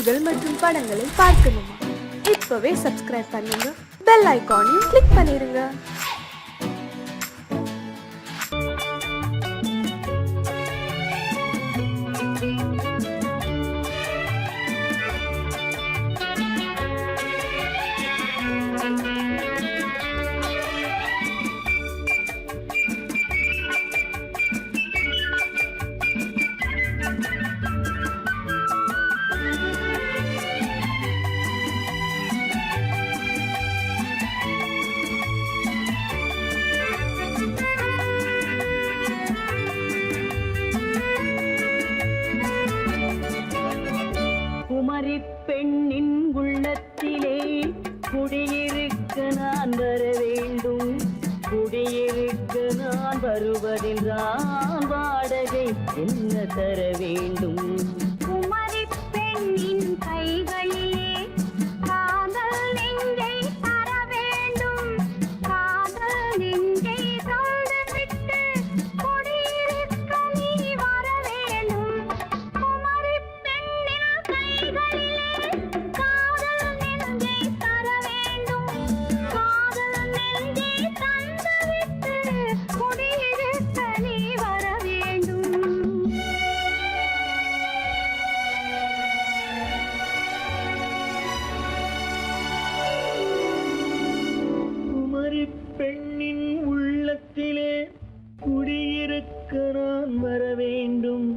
பாடல்கள் மற்றும் படங்களை பார்க்கணுமா? இப்பவே சப்ஸ்கிரைப் பண்ணுங்க, பெல் ஐகானையும் கிளிக் பண்ணிருங்க. பெண்ணின் உள்ளத்திலே குடியிருக்க நான் வர வேண்டும். குடியிருக்க நான் வருவதென்றால் வாடகை என்ன தர வேண்டும்? குமரி பெண்ணின் கைகளிலே காதல் நெஞ்சை தர வேண்டும். காதல் நெஞ்சை தந்துவிட்டு குடியிருக்க நீ வர வேண்டும். குமரி பெண்ணின் கைகளிலே காதல் நெஞ்சை தர வேண்டும். காதல் நெஞ்சை தந்துவிட்டு குடியிருக்க நீ வர வேண்டும். குமரி பெண்ணின் உள்ளத்திலே குடியிருக்க நான் வர வேண்டும்.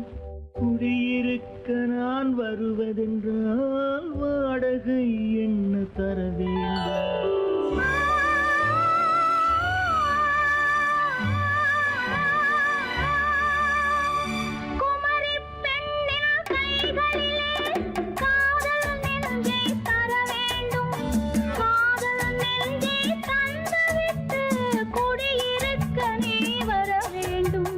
குடியிருக்க நான் வருவதென்றால் வாடகை என்ன தர வேண்டும்? குமரி பெண்ணின் கைகளிலே காதல் நெஞ்சை தர வேண்டும். காதல் நெஞ்சை தந்துவிட்டு குடியிருக்க நீ வர வேண்டும்.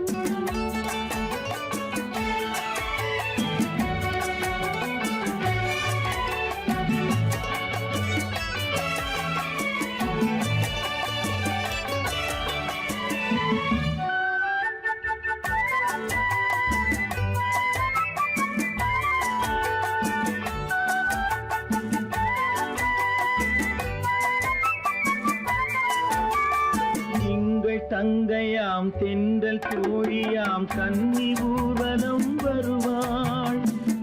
திங்கள் தங்கையாம் தென்றல் தோழியாம் கன்னி ஊர்வலம் வருவாள்.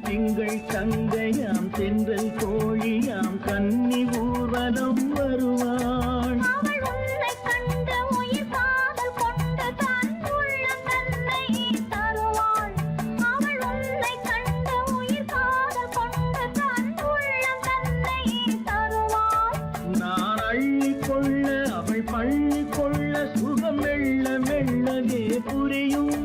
திங்கள் தங்கையாம் தென்றல் தோழியாம் கன்னி ஊர்வலம் வருவாள். அவள் உன்னை கண்டு உயிர் காதல் கொண்டு தன் உள்ளம் தன்னை தருவாள். அவள் உன்னை கண்டு உயிர் காதல் கொண்டு தன் உள்ளம் தன்னை தருவாள். நான் அள்ளி கொள்ள அவள் பள்ளி கொள்ள சுகம் மெல்ல மெல்லவே புரியும்.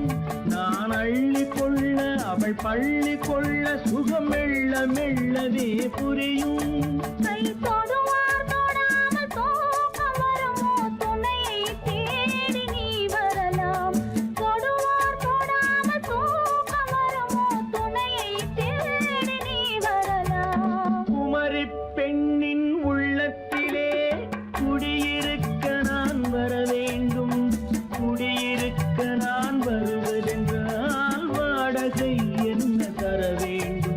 நான் அள்ளி கொள்ள அவள் பள்ளி கொள்ள சுகம் மெல்ல மெல்லவே புரியும். கை தொடுவார் தொடாமல் தூக்கம் வருமோ? துணையை தேடி நீ வரலாம். தொடுவார் தொடாமல் தூக்கம் வருமோ? துணையை தேடி நீ வரலாம். குமரி பெண்ணின் உள்ளத்திலே குடியிருக்க நான் வர வேண்டும். குடியிருக்க நான் வருவதென்றால் வாடகை என்ன தர வேண்டும்?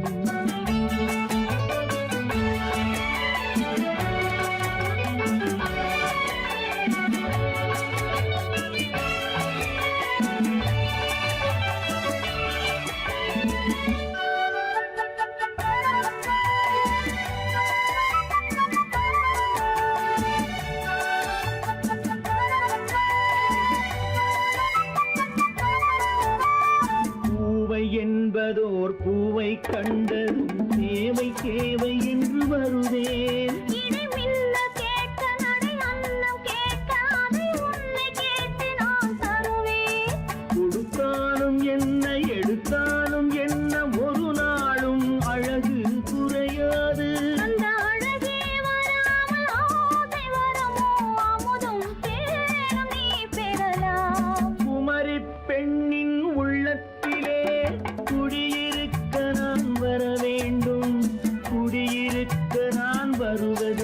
பூவை என்பதோர் பூவை கண்டதும் தேவை தேவை என்று வருவேன். இடி மின்ன கேட்க நடை அன்னம் கேட்க அதை உன்னை கேட்டு நான் தருவேன். கொடுத்தாலும் என்ன எடுத்தாலும் என்ன ஒரு நாளும் அழகு குறையாது. அந்த அழகே வராமல் ஆசை வரமோ? அமுதும் தேனும் நீ பெறலாம். குமரி பெண்ணின் உள்ளத்திலே குடியிருக்க நான் வர வேண்டும். குடியிருக்க நான் வருவது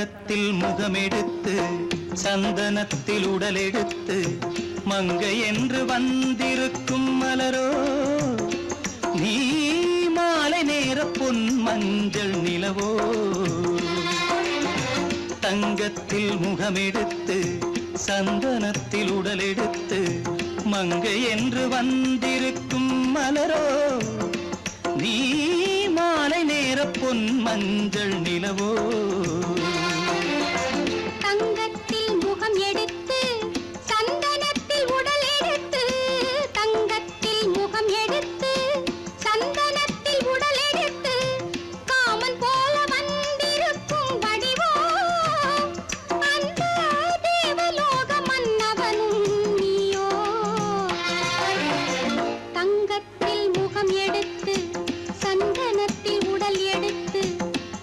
தங்கத்தில் முகமெடுத்து சந்தனத்தில் உடலெடுத்து மங்கை என்று வந்திருக்கும் மலரோ நீ மாலை நேர பொன் மஞ்சள் நிலவோ தங்கத்தில் முகமெடுத்து சந்தனத்தில் உடலெடுத்து மங்கை என்று வந்திருக்கும் மலரோ நீ மாலை நேர பொன் மஞ்சள் நிலவோ தங்கத்தில் முகம் எடுத்து சந்தனத்தில் உடல் எடுத்து தங்கத்தில் முகம் எடுத்து சந்தனத்தில் உடல் எடுத்து காமன் போல வந்திருக்கும் வடிவோ அந்த தேவலோக மன்னவனும் நீயோ தங்கத்தில் முகம் எடுத்து சந்தனத்தில் உடல் எடுத்து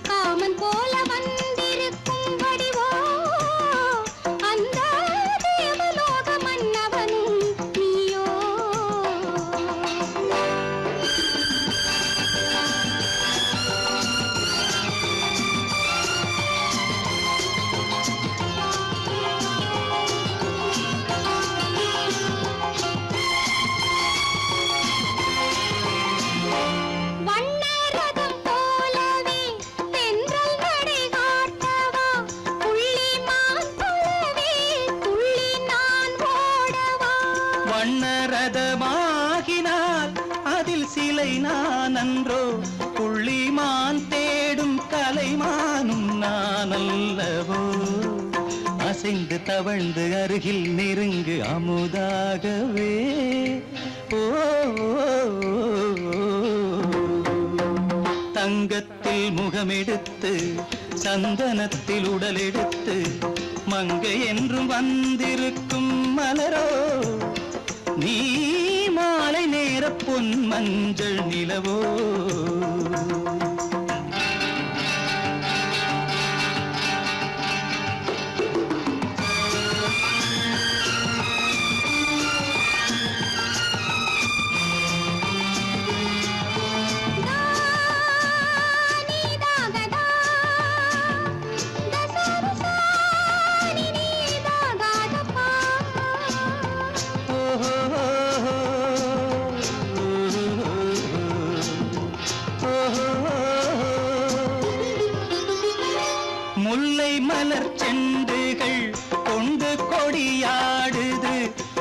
காமன் போல வந்திருக்கும் வடிவோ அந்த தேவலோக மன்னவனும் நீயோ வண்ணரதம் போலவே தென்றல் நடை காட்டவா புள்ளிமான் போலவே துள்ளி நான் ஓடவா வண்ணரதமாகினால் அதில் சிலை நான் அன்றோ புள்ளிமான் தேடும் கலைமானும் நான் அல்லவோ அசைந்து தவழ்ந்து அருகில் நெருங்கு அமுதாகவே ஓ தங்கத்தில் முகமெடுத்து சந்தனத்தில் உடலெடுத்து மங்கை என்றும் வந்திருக்கும் மலரோ நீ மாலை நேர பொன் மஞ்சள் நிலவோ முல்லை மலர் செண்டுகள் கொண்டு கொடியாடுது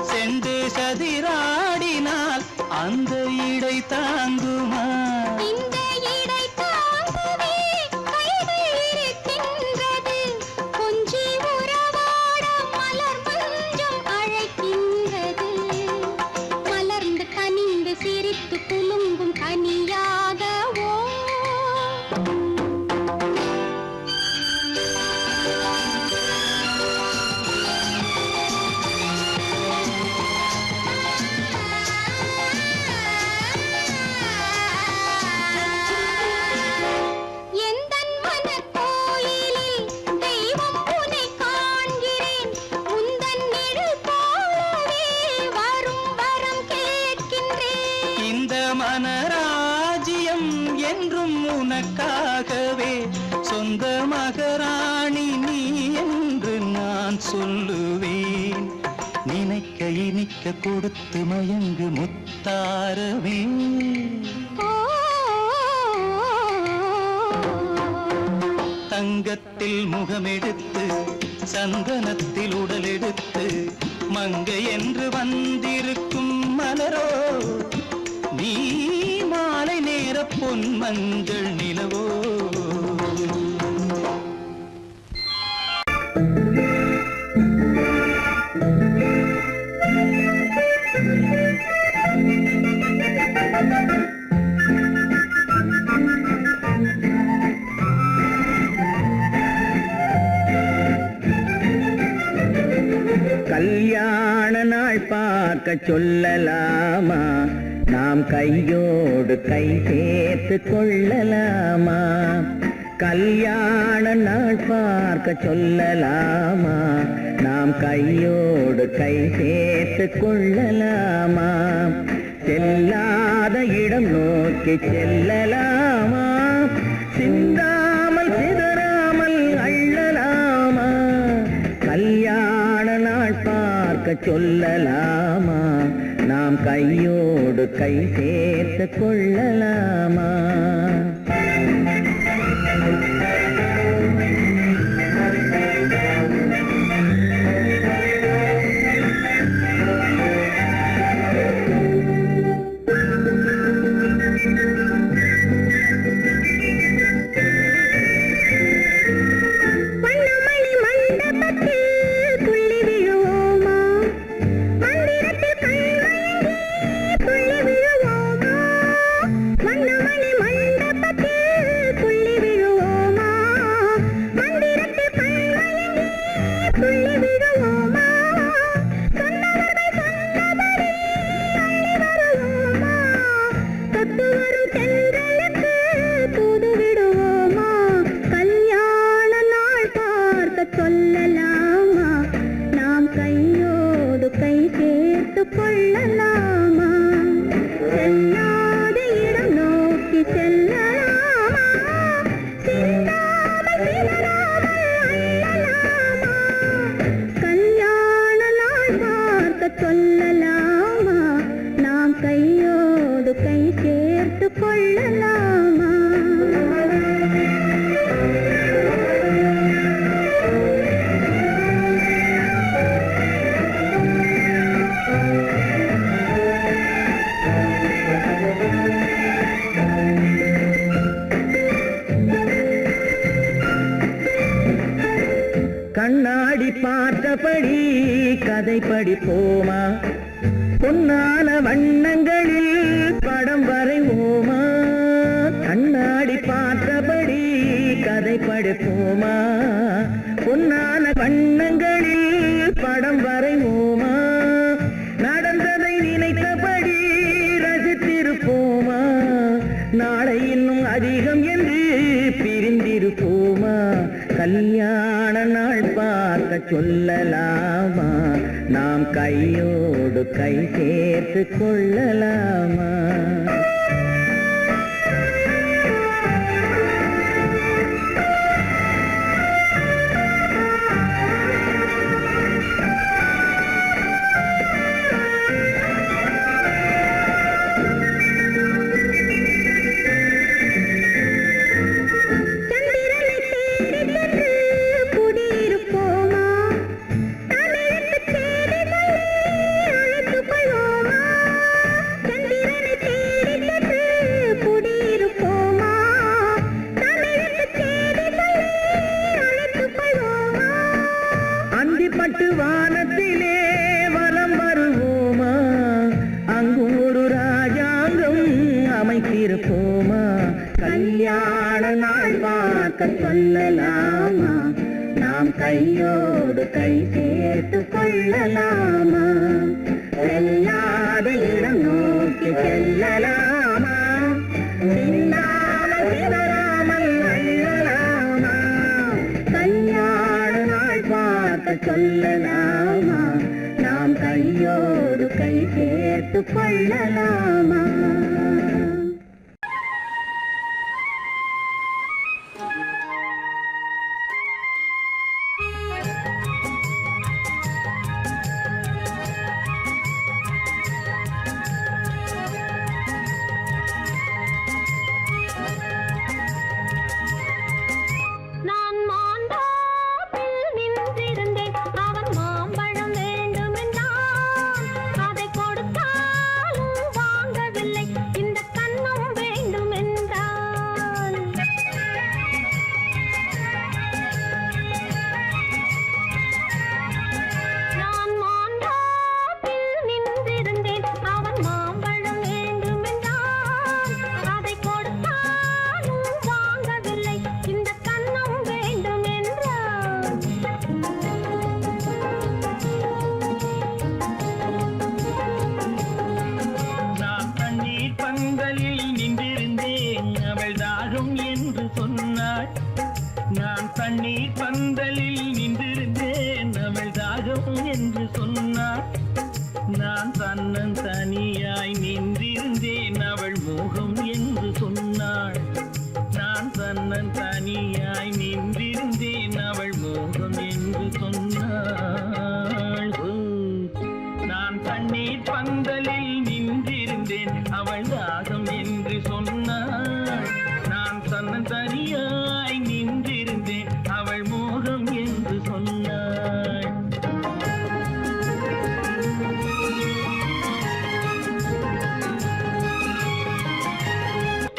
செண்டு சதிராடினால் அந்த இடை தாங்குமா இந்த இடை தாங்கவே கைகள் இருக்கின்றது கொஞ்சி உறவாட மலர் மஞ்சம் அழைக்கின்றது மலர்ந்து கனிந்து சிரித்து குலுங்கும் கனியாகவோ எந்தன் மனக்கோயிலில் தெய்வம் உன்னை காண்கிறேன் உந்தன் நிழல் போலவே வரும் வரம் கேட்கின்றேன் இந்த மனராஜ்யம் என்றும் உனக்காகவே சொந்த மகராணி நீ என்று நான் சொல்லுவேன் நினைக்க இனிக்க கொடுத்து மயங்கு முத்தாரவே தங்கத்தில் முகமெடுத்து சந்தனத்தில் உடலெடுத்து மங்கை என்று வந்திருக்கும் மலரோ நீ மாலை நேர பொன் மஞ்சள் நிலவோ கல்யாண நாள் பார்க்க சொல்லலாமா நாம் கையோடு கை சேர்த்து கொள்ளலாமா கல்யாண நாள் பார்க்க சொல்லலாமா நாம் கையோடு கை சேர்த்து கொள்ளலாமா செல்லாத இடம் நோக்கி செல்லலாமா சிந்தாமல் சிதறாமல் அள்ளலாமா சொல்லலாமா நாம் கையோடு கை சேர்த்து கொள்ளலாமா கண்ணாடி பார்த்தபடி கதை படிப்போமா பொன்னான வண்ணங்களில் படம் வரைவோமா கண்ணாடி பார்த்தபடி கதை படிப்போமா பொன்னான வண்ணங்களில் படம் வரைவோமா நடந்ததை நினைத்தபடி ரசித்திருப்போமா நாளை இன்னும் அதிகம் என்று பிரிந்திருப்போமா கல்யாண நாள் பார்க்க சொல்லலாமா நாம் கையோடு கை சேர்த்து கொள்ளலாமா பட்டு வானத்திலே வலம் வருவோமா அங்கும் ஒரு ராஜாங்கம் அமைத்திருப்போமா கல்யாண நாள் பார்க்க சொல்லலாமா நாம் கையோடு கை சேர்த்து கொள்ளலாமா செல்லாத இடம் நோக்கி செல்லலாமா சின்னாமல் சிதறாமல் அள்ளலாமா கல்யாண நாள் பார்க்க சொல்லலாமா நாம் கையோடு கை சேர்த்து கொள்ளலாமா நான் தண்ணீர் பந்தலில் நின்றிருந்தேன் அவள் தாகம் என்று சொன்னாள் நான் தன்னன் தனியாய் நின்றிருந்தேன் அவள் மோகம் என்று சொன்னாள் நான் தன்னன் தனியாய் நின்றிருந்தேன் அவள் மோகம் என்று சொன்னாள் சொன்னாள். நான் தன்னந்தனியாய் நின்றிருந்தேன், அவள் மோகம் என்று சொன்னாள்.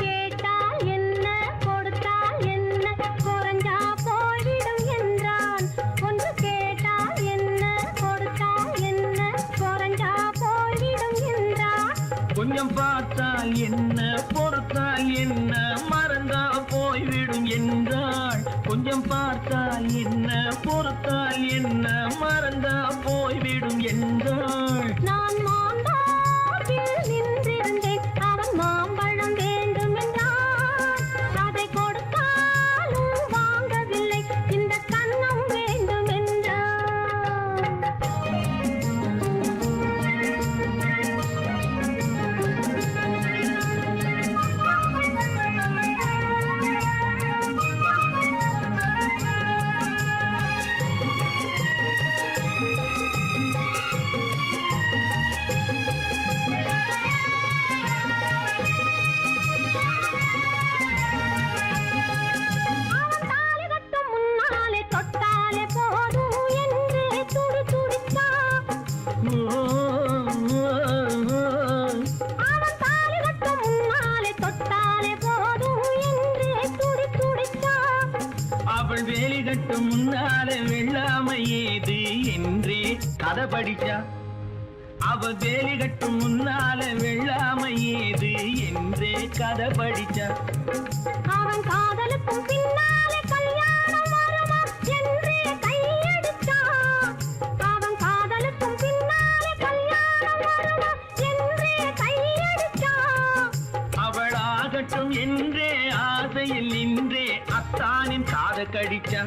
கேட்டால் என்ன கொடுத்தால் என்ன குறைஞ்சா போய்விடும் என்றான். ஒன்று கேட்டால் என்ன கொடுத்தால் என்ன குறைஞ்சா போய்விடும் என்றான். கொஞ்சம் பார்த்தால் என்ன பொறுத்தால் என்ன மறந்தா போய்விடும் என்றாள். கொஞ்சம் பார்த்தால் என்ன பொறுத்தால் என்ன மறந்தா போய்விடும் என்றாள். நான் மாந்தாப்பில் நின்றிருந்தேன், அவன் மாம்பழம் வேண்டும் என்றான். அதை கொடுத்தாலும் வாங்கவில்லை, இந்த கன்னம் வேண்டும் என்றான். அவன் தாலி கட்டும் முன்னாலே தொட்டாலே போதும் என்று துடி துடித்தான். அவன் தாலி கட்டும் முன்னாலே தொட்டாலே போதும் என்று துடி துடித்தான். அவள் வேலி கட்டும் முன்னாலே வெள்ளாமை ஏது என்றே கதை படிச்சா. அவள் வேலி கட்டும் முன்னாலே வெள்ளாமை ஏது என்றே கதை படிச்சா. அவன் காதலுக்கும் பின்னாலே கல்யாணம் வருமா என்றே கையடித்தான். அவன் காதலுக்கும் பின்னாலே கல்யாணம் வருமா என்றே கையடித்தான். அவள் ஆகட்டும் என்றே ஆசையில் நின்றே அத்தானின் காத கடிச்சா.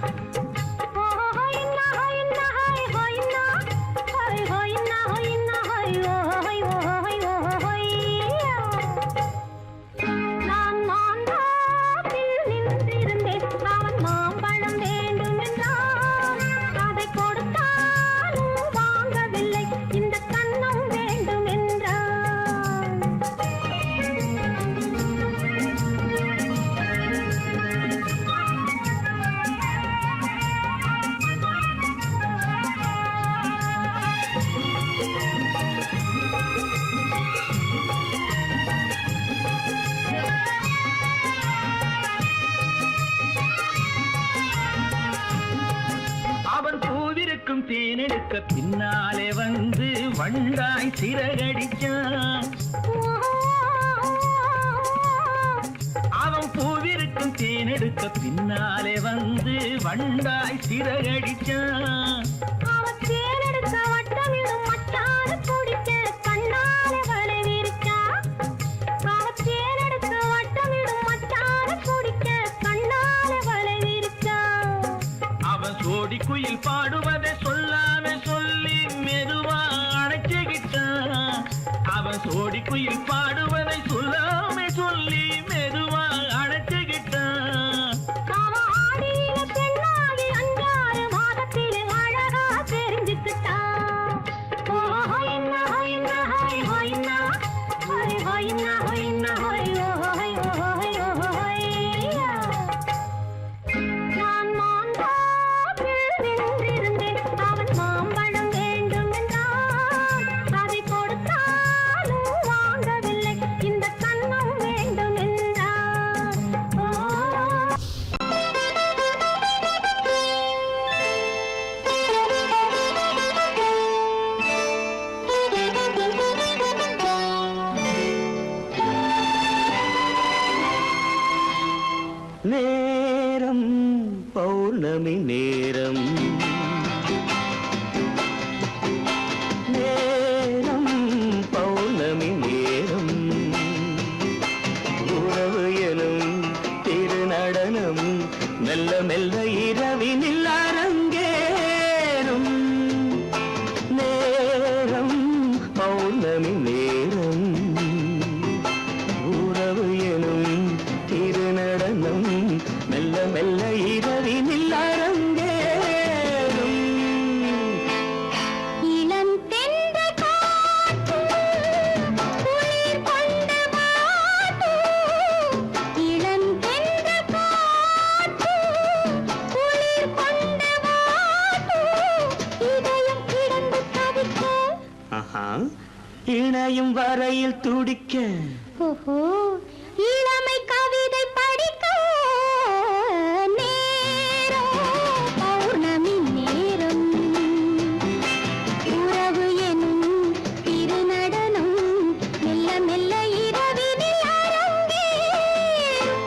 நான் மாந்தாப்பில் நின்றிருந்தேன், அவன் மாம்பழம் வேண்டும் என்றான். அதை கொடுத்தாலும் வாங்கவில்லை, இந்த கன்னம் வேண்டும் என்றான். அவன் பூவிருக்கும் தேனெடுக்க பின்னாலே வந்து வண்டாய் சிறகடிச்சான். அவன் பூவிருக்கும் தேனெடுக்க பின்னாலே வந்து வண்டாய் சிறகடிச்சான். அவன் தேனெடுக்க வட்டமிடும் மச்சான குடிக்க கண்ணாலே வலை விரிச்சான். அவன் தேனெடுக்க வட்டமிடும் மச்சான குடிக்க கண்ணாலே வலை விரிச்சான். அவன் சோடி குயில் பாடுவதை சொல்லாம சொல்லி மெதுவா அணைச்சுக்கிட்டான். அவன் சோடி குயில் பாடுவதை சொல்லாம சொல்லி மெதுவா அணைச்சுக்கிட்டான். அவன் ஆடியில பெண்ணாகி 5-6 மாதத்திலே அழகா தெரிஞ்சுக்கிட்டான். ஹொய்னா ஹொய்னா ஹொய் ஹொய்னா ஹொய் ஹொய்னா ஹொய்னா ஹொய் ஹொய் ஹொய் ஹொய்யா. நான் மாந்தாப்பில் நின்றிருந்தேன், அவன் மாம்பழம் வேண்டும் என்றான். அதை கொடுத்தாலும் வாங்கவில்லை, இந்த கன்னம் வேண்டும் என்றான். நேரம் பௌர்ணமி நேரம், நேரம் பௌர்ணமி நேரம், உறவு எனும் திருநடனம் மெல்ல மெல்ல இரவினில் அரங்கேறும். நேரம் பௌர்ணமி நேரம், உறவு எனும் திருநடனம் மெல்ல மெல்ல இரவினில் அரங்கேறும். இளம் தென்றல் காற்று குளிர் கொண்ட வாட்டு நனையும் வரையில் துடிக்க ஓஹோ இளமை கவிதை படிக்க நேரம் பௌர்ணமி நேரம் உறவு எனும் திருநடனம் மெல்ல மெல்ல இரவினில் அரங்கேறும்.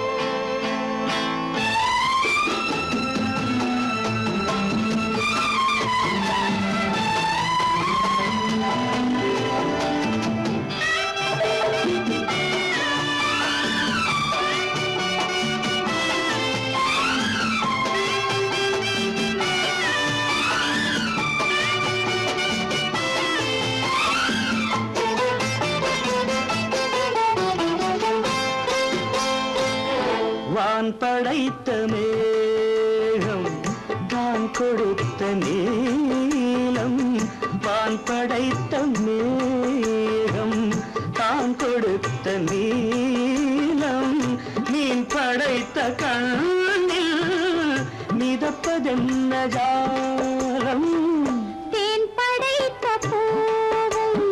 வான் படைத்த மேகம் தான் கொடுத்த நீலம் வான் படைத்த மேகம் தான் கொடுத்த நீலம் மீன் படைத்த கண்ணில் மிதப்பதென்ன ஜாலம் தேன் படைத்த பூவும்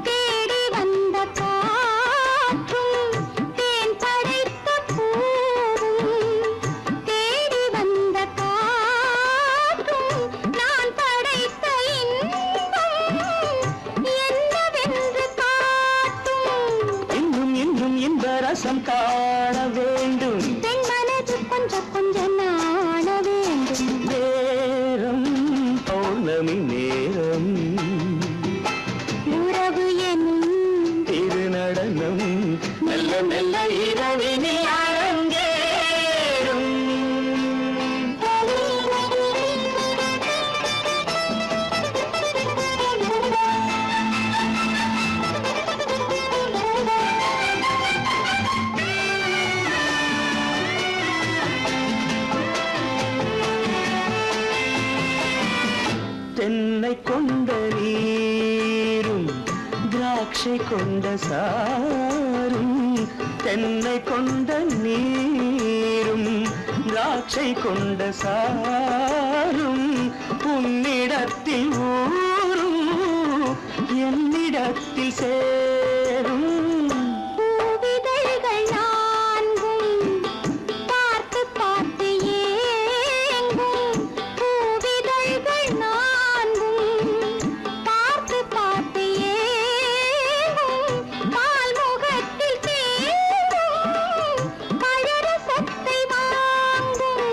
தேடி வந்த காற்றும் தேன் படைத்த பூவும் தேடி வந்த காற்றும் நான் படைத்த இன்பம் என்னவென்று காட்டும். இன்னும் இன்னும் இந்த ரசம் காண வேண்டும் பெண் மனது கொஞ்சம் கொஞ்சம் நாண வேண்டும். நேரம் பௌர்ணமி நேரம் உறவு எனும் திருநடனம் மெல்ல மெல்ல இரவினில் அரங்கேறும். தென்னை கொண்ட நீரும் திராட்சை கொண்ட சாரும் தென்னை கொண்ட நீரும் திராட்சை கொண்ட சாரும் உன்னிடத்தில் ஊரும் என்னிடத்தில் சேரும் பூவிதழ்கள் நான்கும் பார்த்து பார்த்து ஏங்கும். பூவிதழ்கள் நான்கும் பார்த்து பார்த்து ஏங்கும். பால்முகத்தில் தேங்கும் பழரசத்தை வாங்கும்.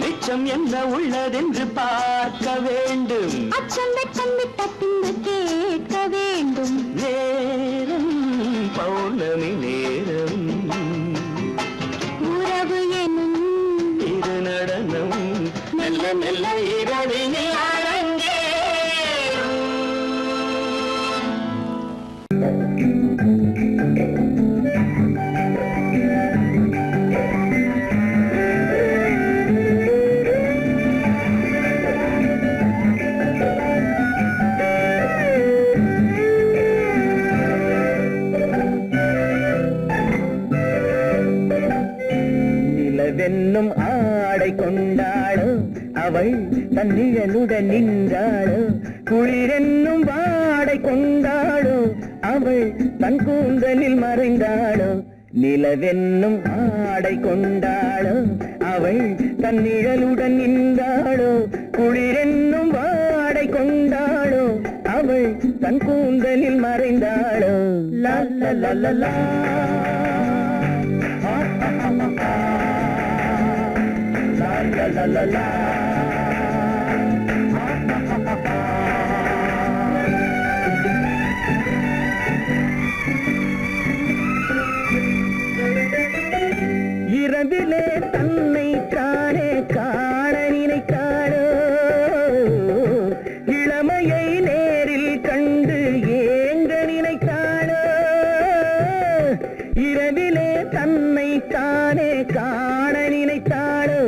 நிச்சம் என்ன உள்ளதென்று பார்க்க வேண்டும் அச்சம் வெச்சம் விட்ட பின்பு கேட்க வேண்டும். நேரம் பௌர்ணமி நேரம் உறவு எனும் திருநடனம் மெல்ல மெல்ல இரவினில் அரங்கேறும். நிலவென்னும் ஆடை கொண்டாளோ அவள் தன்னிழலுடன் நின்றாளோ குளிரென்னும் வாடை கொண்டாளோ அவள் தன் கூந்தலில் மறைந்தாளோ நிலவென்னும் ஆடை கொண்டாளோ அவள் தன் நிழலுடன் நின்றாளோ குளிரென்னும் வாடை கொண்டாளோ அவள் தன் கூந்தலில் மறைந்தாளோ லா லா லா லா லா. La la la la. இரவிலே தன்னை காணே காண நினைத்தாளோ இளமையை நேரில் கண்டு ஏங்க நினைத்தாளோ இரவிலே தன்னை காணே காண நினைத்தாளோ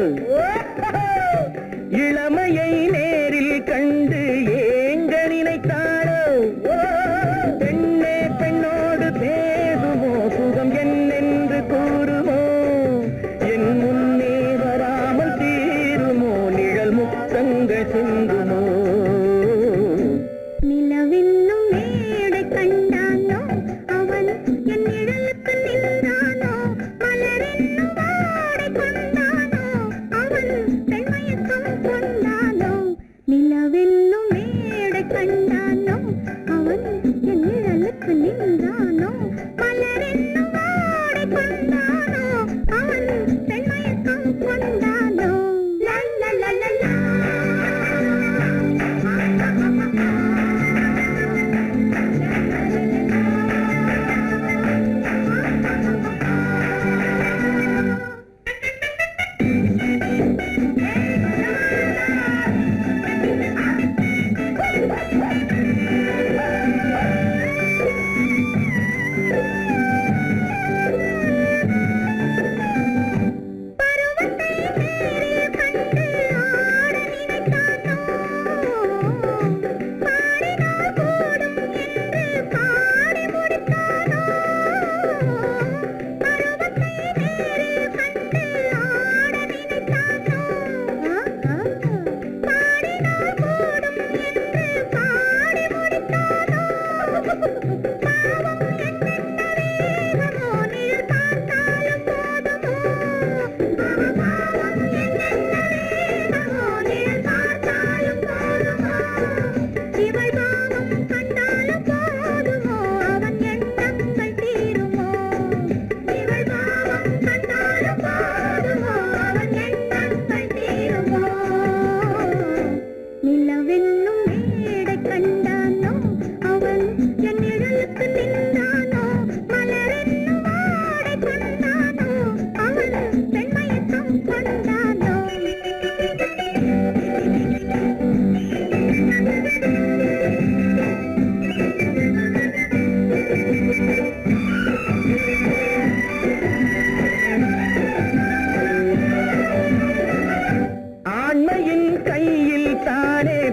இளமையை நேரில் கண்டு ஏங்க நினைத்தாளோ பெண்ணே பெண்ணோடு பேசுமோ சுகம் என்னென்று கூறுமோ என் முன்னே வராமல் தீருமோ நிழல் முத்தங்கள் சிந்துமோ நிலவென்னும் மேடை கண்டானோ கொண்டானோ அவன் பெண்மயக்கம் கொண்டானோ லல்லலலலா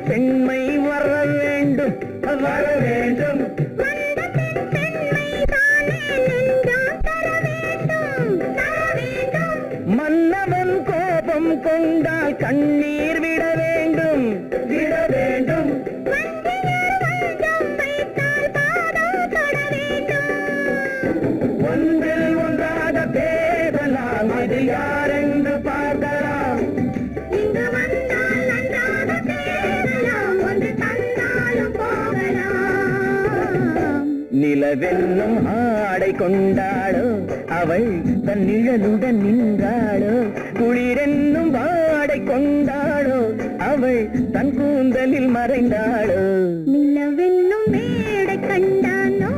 பெண்மை வர வேண்டும் வர வேண்டும் மன்னவன் கோபம் கொண்டால் கண்ணீர் விட வேண்டும் விட வேண்டும் ஒன்றில் ஒன்றாக பேசலாம் அது யாரென்று பார்க்கலாம் நிலவென்னும் ஆடை கொண்டாளோ அவள் தன் நிழலுடன் நின்றாளோ குளிரென்னும் வாடை கொண்டாளோ அவள் தன் கூந்தலில் மறைந்தாளோ நிலவென்னும் மேடை கண்டானோ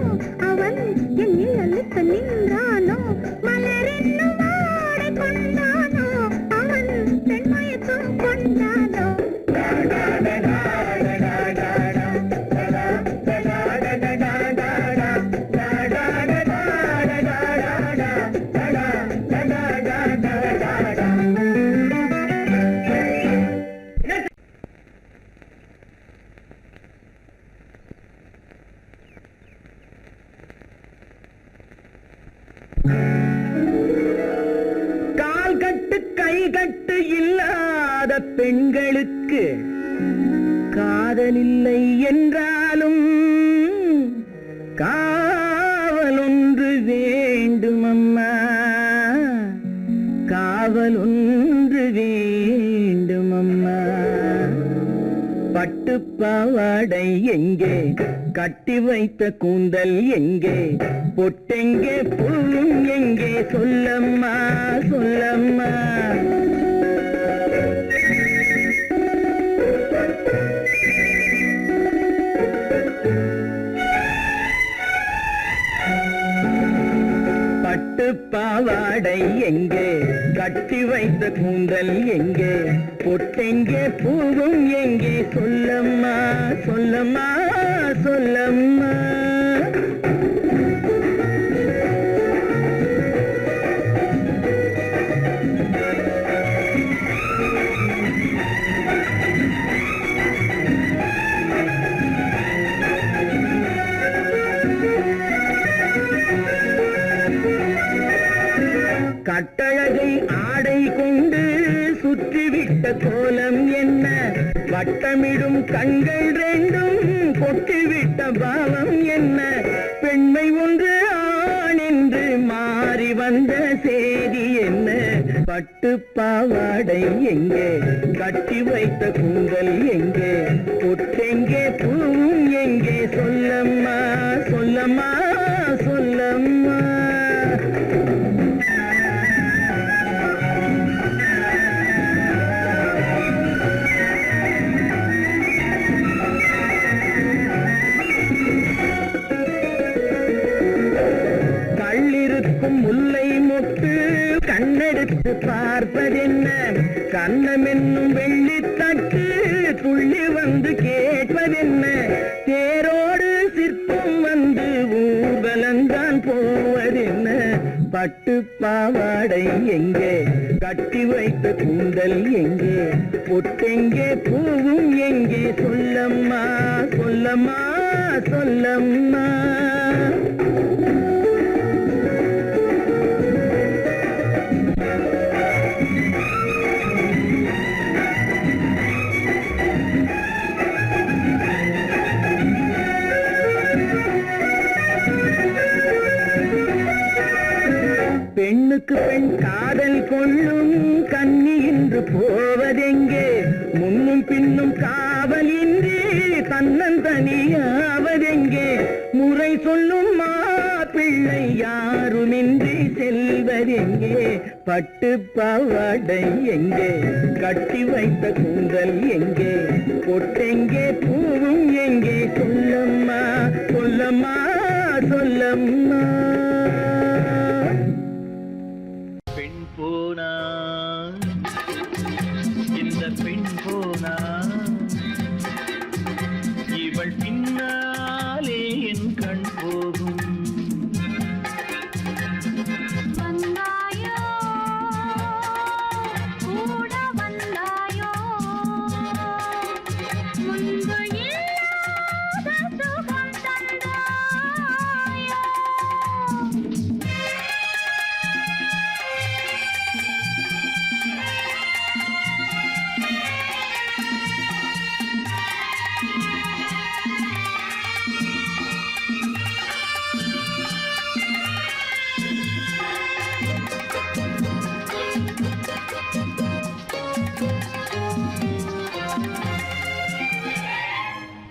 அவன் என் நிழலுக்கு நின்றானோ மலரென்னும் வாடை கொண்டானோ அவன் பெண்மயக்கம் கொண்டானோ கால் கட்டு கை கட்டு இல்லாத பெண்களுக்கு காதலில்லை என்றாலும் காவல் ஒன்று வேண்டும் அம்மா காவல் ஒன்று வேண்டும் அம்மா பட்டு பாவாடை எங்கே கட்டி வைத்த கூந்தல் எங்கே பொட்டெங்கே பூவும் எங்கே சொல்லம்மா சொல்லம்மா பட்டு பாவாடை எங்கே கட்டி வைத்த கூந்தல் எங்கே பொட்டெங்கே பூவும் எங்கே சொல்லம்மா சொல்லம்மா சொல்லம்மா கட்டழகை ஆடை கொண்டு சுற்றிவிட்ட கோலம் என்ன வட்டமிடும் கண்கள் ரெண்டும் கொட்டிவிட்ட பாவம் என்ன பெண்மை ஒன்று ஆண் என்று மாறி வந்த செய்தி என்ன பட்டு பாவாடை எங்கே கட்டி வைத்த கூந்தல் எங்கே பொட்டெங்கே பூவும் எங்கே சொல்லம்மா சொல்லம்மா சொல்லம்மா கண்ணெடுத்து பார்ப்பதென்ன கண்ணம் என்னும் வெள்ளித்தட்டு துள்ளி வந்து கேட்பதென்ன தேரோடு சிற்பம் வந்து ஊர்வலந்தான் போவதென்ன பட்டு பாவாடை எங்கே கட்டி வைத்த கூந்தல் எங்கே பொட்டெங்கே பூவும் எங்கே சொல்லம்மா சொல்லம்மா சொல்லம்மா பெண்ணுக்கு பெண் காதல் கொள்ளும் கன்னி இன்று போவதெங்கே முன்னும் பின்னும் காவலின்றி தன்னந்தனியாவதெங்கே முறை சொல்லும் மாப்பிள்ளை யாருமின்றி செல்வதெங்கே பட்டு பாவாடை எங்கே கட்டி வைத்த கூந்தல் எங்கே பொட்டெங்கே பூவும் எங்கே சொல்லம்மா சொல்லம்மா சொல்லம்மா பெண் போனா இந்த பெண் போனா இவள் பின்னாலே என் கண் போகும் வந்தாயோ கூட வந்தாயோ முன்பு இல்லாத சுகம் தந்தாயோ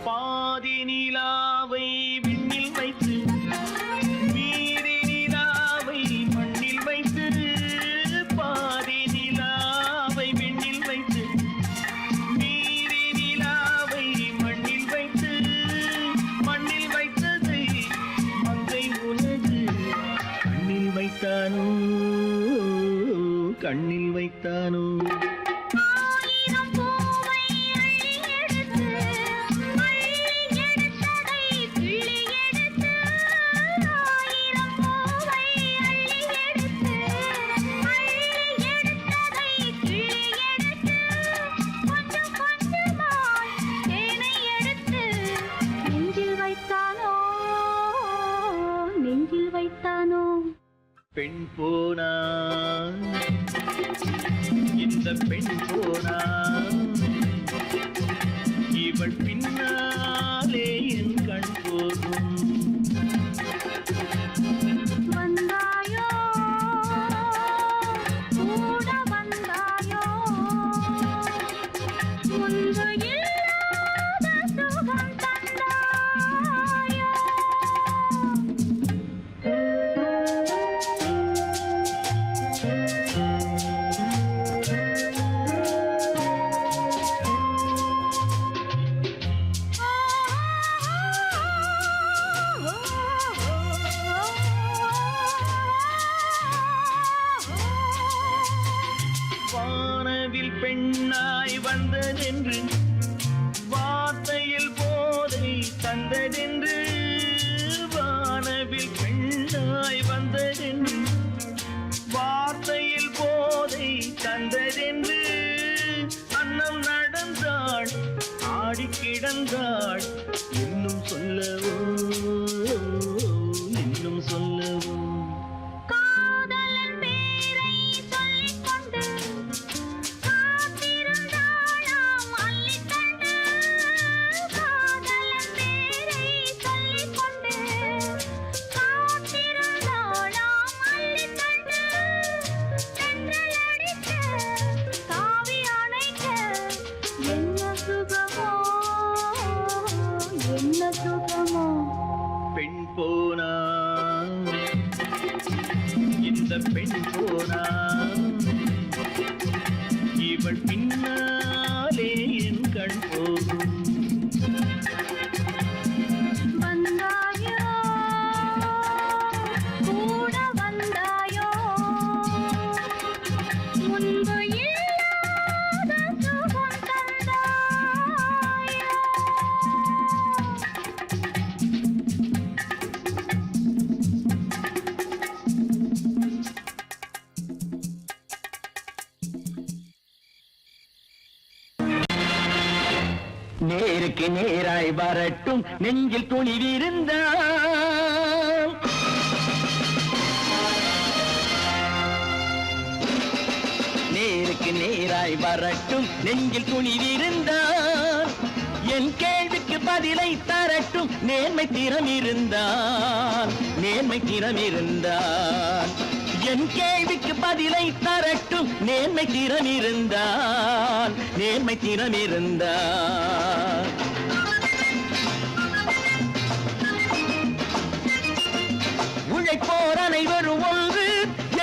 பாதி நிலாவை விண்ணில் வைத்து மீதி நிலாவை மண்ணில் வைத்து பாதி நிலாவை விண்ணில் வைத்து மீதி நிலாவை மண்ணில் வைத்து மண்ணில் வைத்ததை மங்கை உனது கண்ணில் வைத்தானோ கண்ணில் வைத்தானோ ஆயிரம் பூவை அள்ளி எடுத்து எடுத்ததை கிள்ளி எடுத்து ஆயிரம் பூவை அள்ளி எடுத்து எடுத்ததை கிள்ளி எடுத்து கொஞ்சம் கொஞ்சமாய் தேனை எடுத்து நெஞ்சில் வைத்தானோ நெஞ்சில் வைத்தானோ பெண் போனா இந்த பெண் போனா இவள் பின்னாலே என் கண் போகும் வந்தாயோ கூட வந்தாயோ முன்பு இல்லாத சுகம் தந்தாயோ வானவில் பெண்ணாய் வந்ததென்று வார்த்தையில் போதை தந்ததென்று வானவில் பெண்ணாய் வந்ததென்று வார்த்தையில் போதை தந்ததென்று அன்னம் நடந்தாள் ஆடி கிடந்தாள் இன்னும் சொல்லவோ இன்னும் சொல்லவோ காதலன் பேரை சொல்லிக் கொண்டு காத்திருந்தாளாம் அள்ளித்தண்டு காதலன் பேரை சொல்லிக் கொண்டு காத்திருந்தாளாம் அள்ளித்தண்டு தென்றல் அடிக்க தாவி அணைக்க என்ன சுகமோ என்ன சுகமோ பெண் போனா இந்த பெண் போனா இவள் பின்னாலே என் கண் போகும் வந்தாயோ கூட வந்தாயோ நேருக்கு நேராய் வரட்டும் நெஞ்சில் துணிவிருந்தால் நேருக்கு நேராய் வரட்டும் நெஞ்சில் துணிவிருந்தால் என் கேள்விக்கு பதிலை தரட்டும் நேர்மை திறம் இருந்தால் என் கேள்விக்கு பதிலை தரட்டும் நேர்மை திறம் இருந்தால் உழைப்போர் அனைவரும் ஒன்று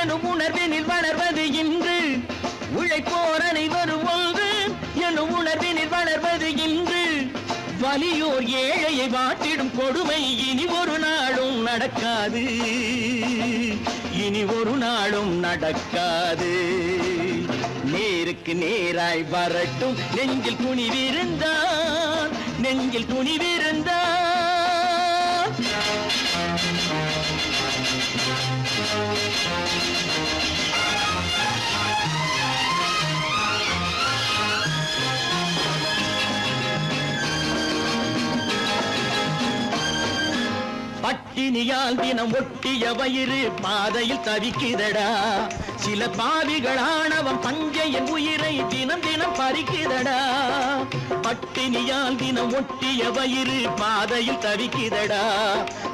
எனும் உணர்வினில் வளர்வது இன்று உழைப்போர் அனைவரும் ஒன்று எனும் உணர்வினில் வளர்வது இன்று வலியோர் ஏழையை வாட்டிடும் கொடுமை இனி ஒரு நாளும் நடக்காது நேருக்கு நேராய் வரட்டும் நெஞ்சில் துணிவிருந்தால் பட்டினியால் தினம் ஒட்டிய வயிறு பாதையில் தவிக்குதடா சில பாவிகள் ஆணவம் பஞ்சையின் உயிரை தினம் தினம் பறிக்குதடா பட்டினியால் தினம் ஒட்டிய வயிறு பாதையில் தவிக்குதடா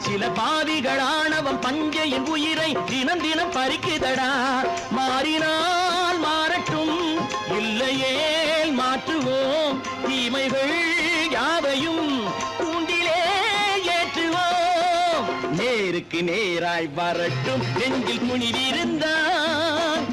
சில பாவிகள் ஆணவம் பஞ்சையின் உயிரை தினம் தினம் பறிக்குதடா மாறினால் மாறட்டும் இல்லையே மாற்றுவோம் தீமைகள் யாவையும் தூண்டிலே ஏற்றுவோம் நேருக்கு நேராய் வரட்டும் நெஞ்சில் துணிவிருந்தால்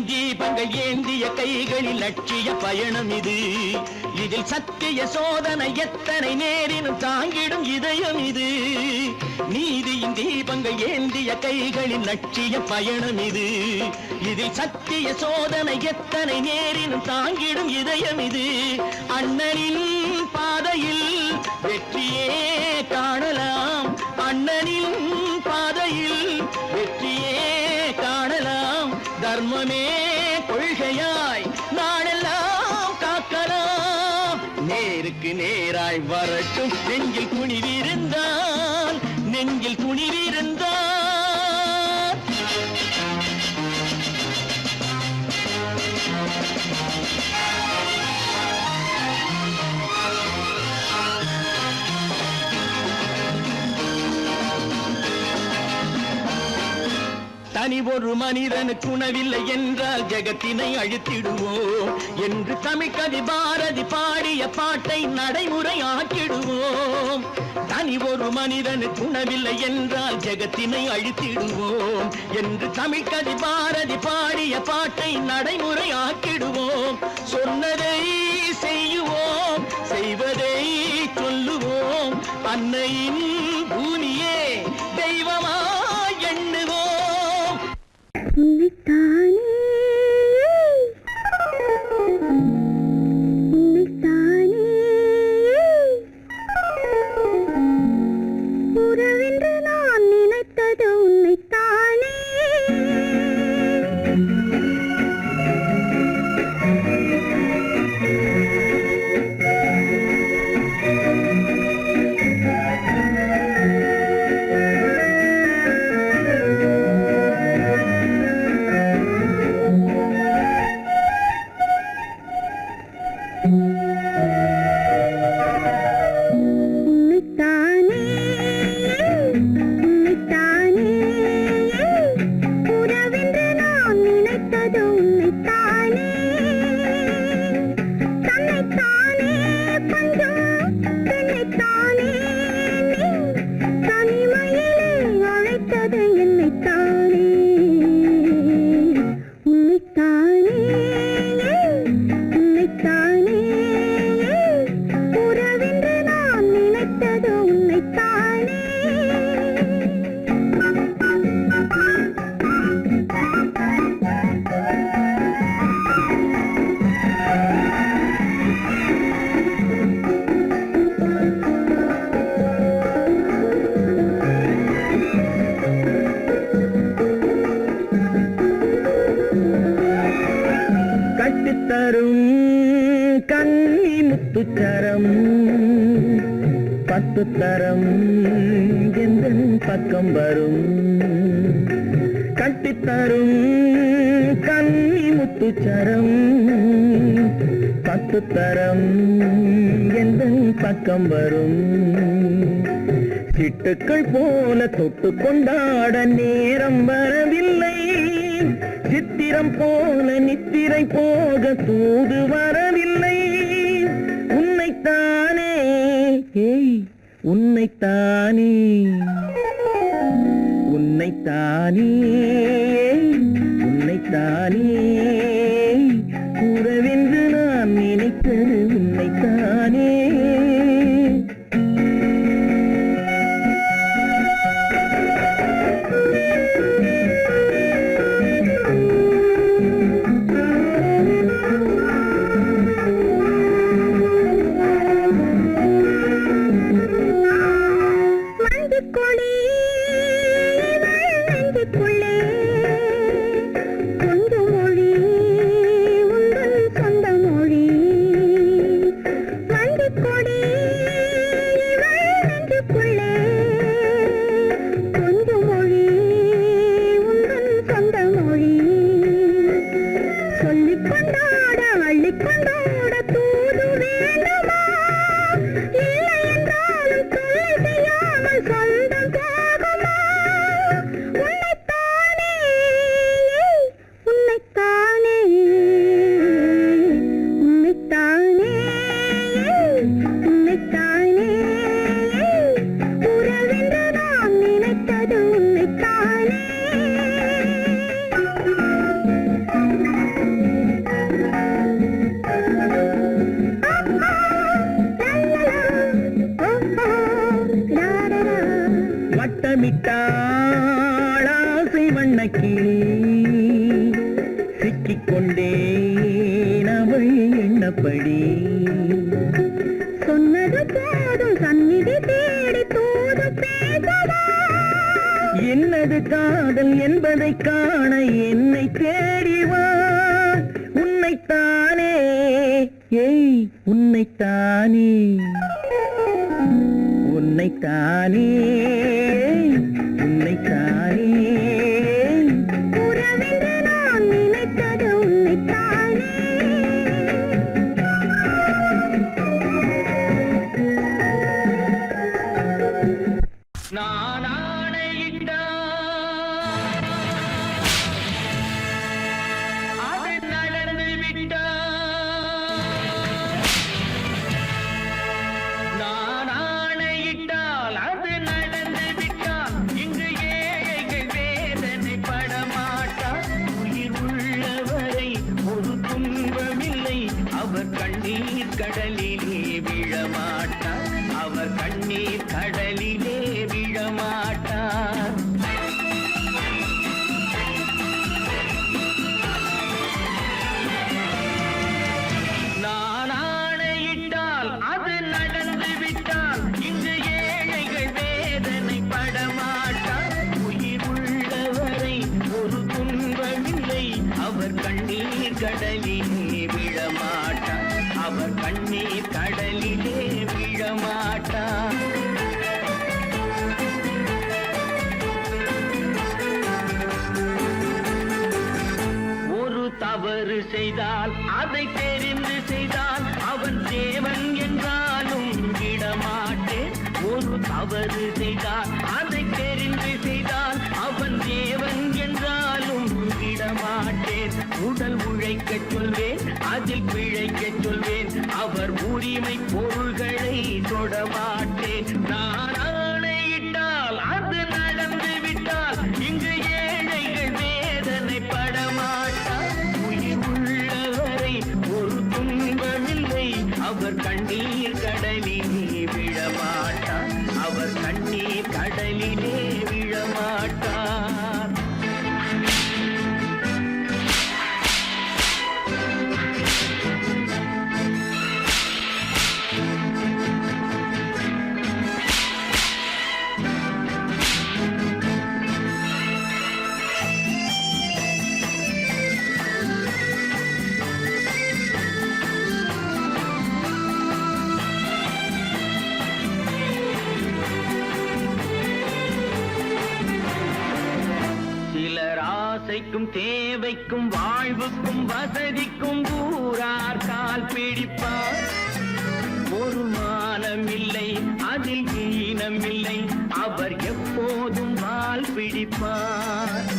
தீபங்கள் ஏந்திய கைகளில் லட்சிய பயணம் இது இதில் சத்திய சோதனை எத்தனை நேரினும் தாங்கிடும் இதயம் இது நீதியின் தீபங்கள் ஏந்திய கைகளில் லட்சிய பயணம் இது இதில் சத்திய சோதனை எத்தனை நேரினும் தாங்கிடும் இதயம் இது அண்ணனின் பாதையில் வெற்றியே காணலாம் அண்ணனின் பாதையில் வெற்றியே காணலாம் தர்மமே கொள்கையாய் நாளெல்லாம் காக்கலாம் நேருக்கு நேராய் வரட்டும் நெஞ்சில் துணிவிருந்தால் தனி ஒரு மனிதனுக்கு உணவில்லை என்றால் ஜெகத்தினை அழித்திடுவோம் என்று தமிழ்கவி பாரதி பாடிய பாட்டை நடைமுறையாக்கிடுவோம் தனி ஒரு மனிதனுக்கு உணவில்லை என்றால் ஜெகத்தினை அழித்திடுவோம் என்று தமிழ்கவி பாரதி பாடிய பாட்டை நடைமுறையாக்கிடுவோம் சொன்னதை செய்யுவோம் செய்வதை சொல்லுவோம் அன்னையின் பூமியே தெய்வமா எண்ணுவோம் உறவென்று நான் நினைத்தது உன்னைத்தானே முத்துச்சரம் 10 தரம் எந்தன் பக்கம் வரும் கட்டித்தரும் கன்னி முத்துச்சரம் 10 தரம் எந்தன் பக்கம் வரும் சிட்டுக்கள் போல தொட்டு கொண்டாட நேரம் வரவில்லை சித்திரம் போல நித்திரை போக தூது வரவில்லை உன்னைத்தானே ஏய் உன்னைத்தானே உன்னைத்தானே உன்னைத்தானே கூறவென்று நான் நினைத்தது உன்னைத்தானே வட்டமிட்டாளாசை வண்ணக்கிளி சிக்கிக்கொண்டேன் அவள் எண்ணப்படி சொன்னது போதும் சந்நிதி தேடி தூது பேசவா என்னது காதல் என்பதை காண என்னை தேடிவா உன்னைத்தானே ஏய் உன்னைத்தானே உன்னைத்தானே உன்னைத்தானே உறவென்று நான் நினைத்தது உன்னைத்தானே நான் ஆணையிட்டால் அது நடந்து விட்டால் நான் ஆணையிட்டால் அது நடந்து விட்டால் இங்கு ஏழைகள் வேதனை படமாட்டார் உயிர் உள்ளவரை ஒரு துன்பமில்லை அவர் கண்ணீர் கடலிலே விழமாட்டார் அவர் கண்ணீர் கடலிலே விழமாட்டார் நான் ஆணையிட்டால் அது நடந்து விட்டால் இங்கு ஏழைகள் வேதனை படமாட்டார் உயிர் உள்ளவரை ஒரு துன்பமில்லை அவர் கண்ணீர் கடலிலே விழமாட்டார் அவர் கண்ணீர் கடலிலே விழமாட்டார் ஒரு தவறு செய்தால் அதை தெரிந்து செய்தால் அவன் தேவன் என்றாலும் விடமாட்டேன் ஒரு தவறு செய்தால் அதை தெரிந்து செய்தால் அவன் தேவன் என்றாலும் விடமாட்டேன் உடல் உழைக்கச் சொல்வேன் அதில் பிழைக்கச் சொல்வேன் அவர் உரிமை பொருள்களை தொடமாட்டேன் நான் ஆணையிட்டால் அது நடந்து விட்டால் இங்கு ஏழைகள் வேதனை படமாட்டார் உயிர் உள்ளவரை ஒரு துன்பமில்லை அவர் கண்ணீர் கடலிலே விழமாட்டார் அவர் கண்ணீர் கடலிலே விழமாட்டார் ஆசைக்கும் தேவைக்கும் வாழ்வுக்கும் வசதிக்கும் ஊரார் கால் பிடிப்பார். ஒரு மானமில்லை அதில் ஈனமில்லை, அவர் எப்போதும் வால் பிடிப்பார்.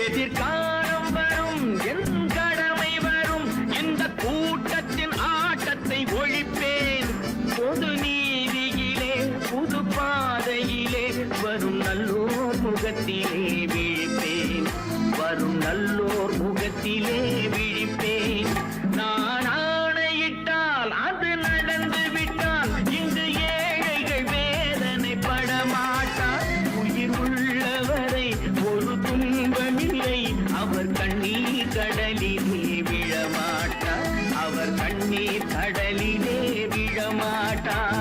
எதிர்காலம் வரும் என் கடமை வரும், இந்த கூட்டத்தின் ஆட்டத்தை ஒழிப்பேன். பொது நீதியிலே புது பாதையிலே வரும் நல்லோர் முகத்திலே விழிப்பேன். வரும் நல்லோர் முகத்திலே விழிப்பேன். நான் ஆணையிட்டால் அது நடந்து விட்டால் இங்கு ஏழைகள் வேதனை படமாட்டார். உயிர் உள்ளவரை ஒரு துன்பமில்லை, அவர் கண்ணீர் கடலிலே விழமாட்டார். அவர் கண்ணீர் கடலிலே விழமாட்டார்.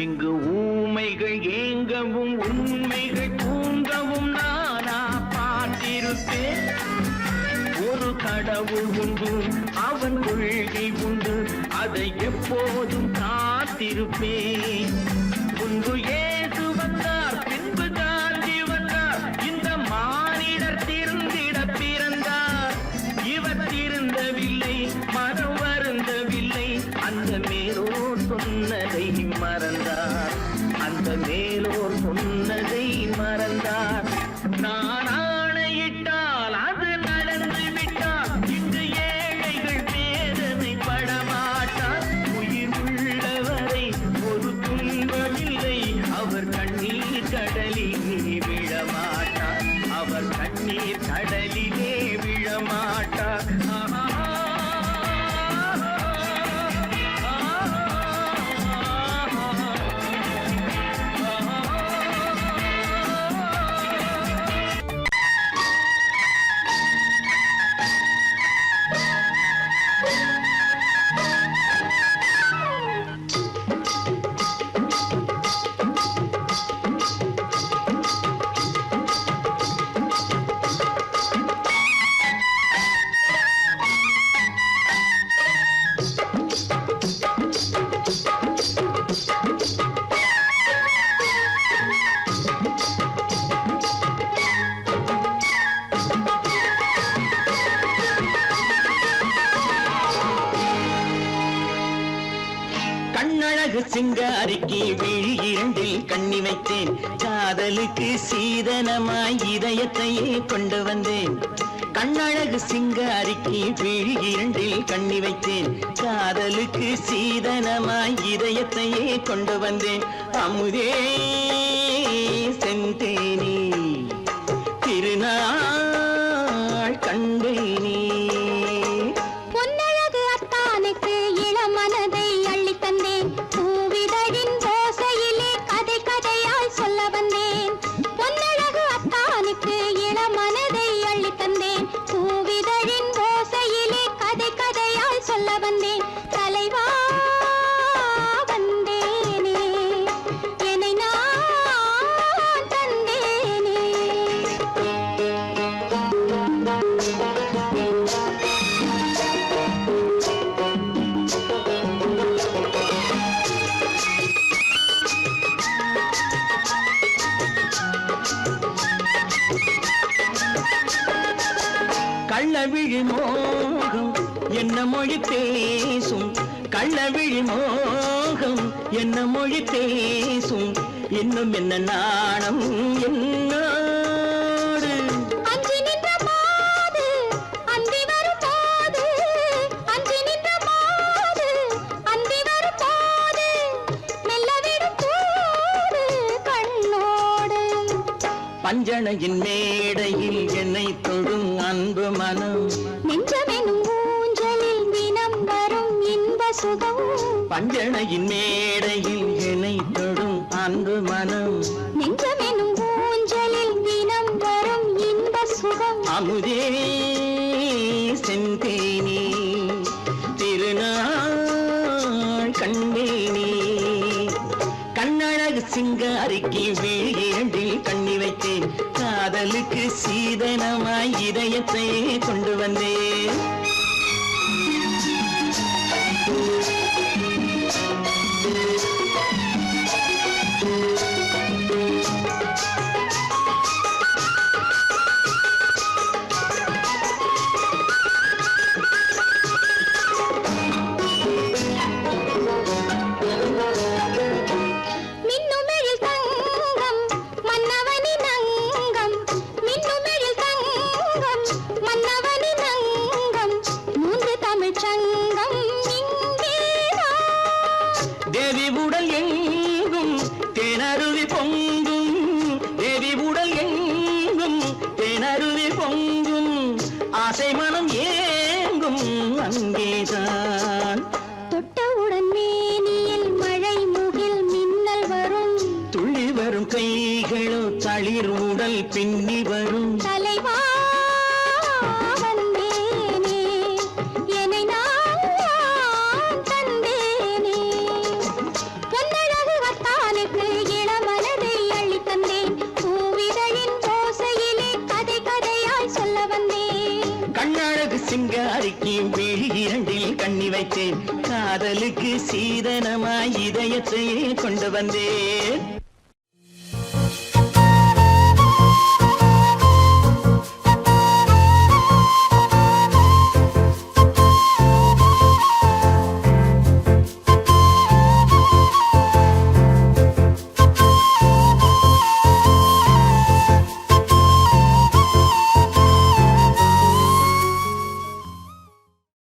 இங்கு ஊமைகள் ஏங்கவும் உண்மைகள் தூங்கவும் நானா பார்த்திருப்பேன். ஒரு கடவுள் உண்டு, அவன் கொள்கை உண்டு, அதை எப்போதும் காத்திருப்பேன். முன்பு இயேசு வந்தார், பின்பு காந்தி வந்தார், இந்த மானிடர் திருந்திட பிறந்தார். இவர் திருந்தவில்லை, மனம் வருந்தவில்லை, அந்த மேலோர் சொன்னதை மறந்தார். அந்த மேலோர் சொன்னதை மறந்தார். நான் ஆணையிட்டால் அது நடந்து விட்டால் இன்று ஏழைகள் வேதனை படமாட்டார். உயிர் உள்ளவரை ஒரு துன்பமில்லை, அவர் கண்ணீர் கடலிலே விழமாட்டார். அவர் கண்ணீர் கடலிலே விழமாட்டார். கண்ணழகு சிங்காரிக்கு விழி இரண்டில் கண்ணி வைத்தேன். காதலுக்கு சீதனமாய் இதயத்தையே கொண்டு வந்தேன். கண்ணழகு சிங்காரிக்கு விழி இரண்டில் கண்ணி வைத்தேன். காதலுக்கு சீதனமாய் இதயத்தையே கொண்டு வந்தேன். அமுதே செந்தேனே திருநாள் கண்டேனே. பொன்னழகு அத்தானுக்கு இளமனதை அள்ளி தந்தேன். பூவிதழின் ஓசையிலே கதை கதையாய் சொல்ல வந்தேன். பொன்னழகு அத்தானுக்கு இளமனதை அள்ளி தந்தேன். பூவிதழின் ஓசையிலே கதை கதையாய் சொல்ல வந்தேன். தலைவா வந்தேனே, என்னை நான் தந்தேனே. கள்ளவிழி மோகம் என்ன மொழி பேசும். கள்ளவிழி மோகம் என்ன மொழி பேசும். இன்னும் என்ன நாணம் என்னோடு. அஞ்சி நின்ற மாது அந்தி வரும் போது, அஞ்சி நின்ற மாது அந்தி வரும் போது, மெல்ல விடும் தூது கண்ணோடு. பஞ்சணையின் மேடையில் என்னை தொடும் அன்பு மனம். நெஞ்சமெனும் ஊஞ்சலில் தினம் வரும் இன்ப சுகம். பஞ்சணையின் மேடையில் என்னை தொடும் அன்பு மனம். நெஞ்சமெனும் ஊஞ்சலில் தினம் வரும் இன்ப சுகம். அமுதே செந்தேனே திருநாள் கண்டேனே. கண்ணழகு கண்ணழகு சிங்காரிக்கு விழியில் கண்ணி வைத்தேன் காதலுக்கு சீதனமாய் இதயத்தை கொண்டு வந்தேன் மின்னுமெழில் தங்கம் மன்னவனின் அங்கம் மின்னுமெழில் தங்கம் மன்னவனின் அங்கம் மூன்று தமிழ்ச் சங்கம் இங்கேதான் தேவி உடல் எங்கும் தேனருவி பொங்கும் தேவி உடல் எங்கும் தேனருவி பொங்கும் ஆசை மனம் ஏங்கும் அங்கேதான் தொட்டவுடன் மேனியில் மழை முகில் மின்னல் வரும் துள்ளி வரும் கைகளோ தளிர் உடல் பின்னி வரும் தலைவா வந்தேனே என்னை நான் தந்தேனே பொன்னழகு வத்தானுக்கு இளமனதை அள்ளித் தந்தேன் பூவிதழின் ஓசையிலே கதை கதையாய் சொல்ல வந்தேன் கண்ணழகு சிங்காரிக்கு விழியில் கண்ணி வைத்தேன் காதலுக்கு சீதனமாய் இதயத்தை கொண்டு வந்தேன்